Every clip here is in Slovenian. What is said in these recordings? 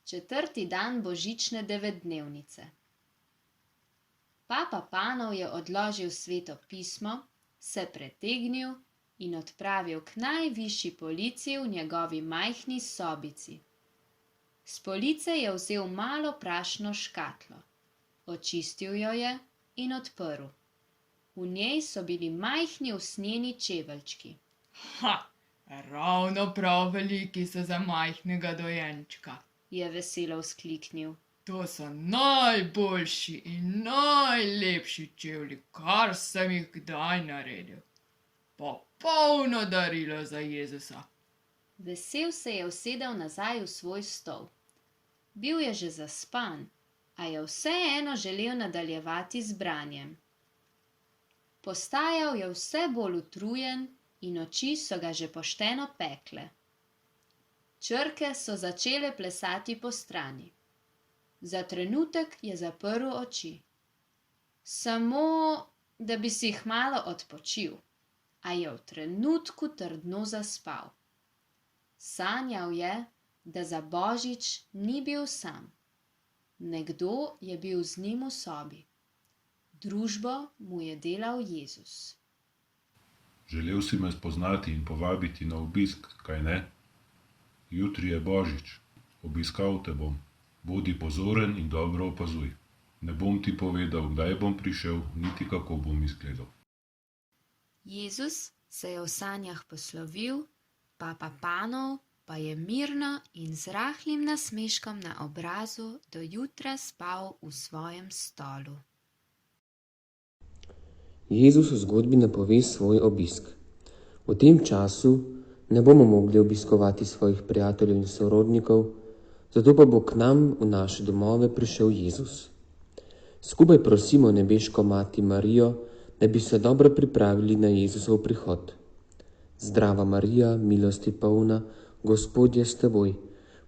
4. dan božične devetdnevnice. Papa Panov je odložil Sveto pismo, se pretegnil in odpravil k najvišji polici v njegovi majhni sobici. S police je vzel malo prašno škatlo, očistil jo je in odprl. V njej so bili majhni usnjeni čeveljčki. Ravno prav veliki so za majhnega dojenčka, je veselo vzkliknil. To so najboljši in najlepši čevlji, kar sem jih kdaj naredil. Popolno darilo za Jezusa. Vesel se je usedel nazaj v svoj stol. Bil je že zaspan, a je vseeno želel nadaljevati z branjem. Postajal je vse bolj utrujen in oči so ga že pošteno pekle. Črke so začele plesati po strani. Za trenutek je zaprl oči. Samo, da bi si jih malo odpočil, a je v trenutku trdno zaspal. Sanjal je, da za božič ni bil sam. Nekdo je bil z njim v sobi. Družbo mu je delal Jezus. Želel si me spoznati in povabiti na obisk, kaj ne? Jutri je božič, obiskal te bom. Bodi pozoren in dobro opazuj. Ne bom ti povedal, kdaj bom prišel, niti kako bom izgledal. Jezus se je v sanjah poslovil, Papa Panov pa je mirno in z rahlim nasmeškom na obrazu do jutra spal v svojem stolu. Jezus v zgodbi napove svoj obisk. V tem času ne bomo mogli obiskovati svojih prijateljev in sorodnikov, zato pa bo k nam v naše domove prišel Jezus. Skupaj prosimo nebeško Mati Marijo, da bi se dobro pripravili na Jezusov prihod. Zdrava Marija, milosti polna, Gospod je s teboj,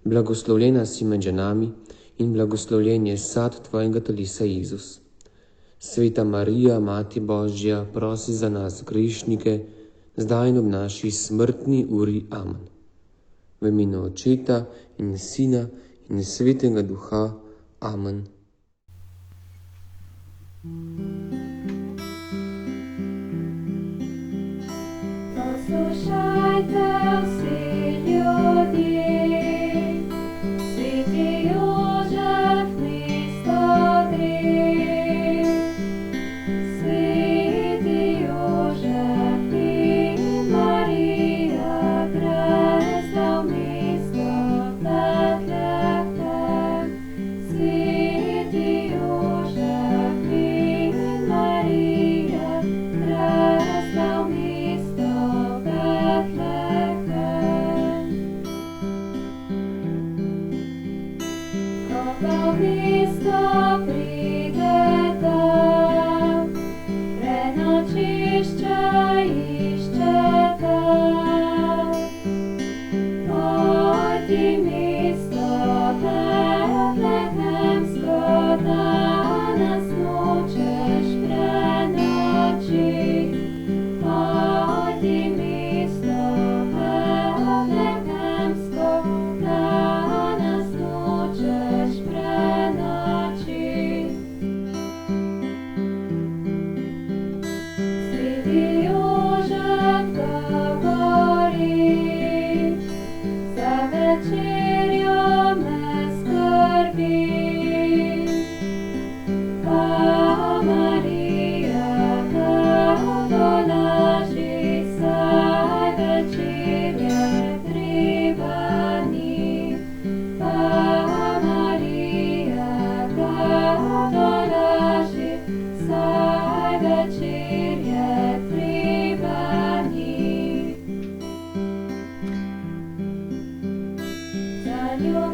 blagoslovljena si med ženami in blagoslovljen je sad tvojega telesa Jezus. Sveta Marija, Mati Božja, prosi za nas grešnike, zdaj in ob naši smrtni uri. Amen. V imenu Očeta in Sina in Svetega Duha. Amen. Poslušajte vsi ljudje, sveti Jožef mesto gre. Sveti Jožef in Marija gresta v mesto Betlehem. Sveti Jožef in Marija gresta v mesto Betlehem. Ko pa v mesto prideta, prenočišča iščeta. Pojdi mesto betlehemsko, danes nočeš prenočit. Pojdi mesto betlehemsko, danes nočeš prenočit. Sveti Jožef govori, za večerjo me skrbi. Pa Marija ga tolaži, saj večerje treba ni. Pa Marija ga tolaži, saj večerje treba ni. Za njo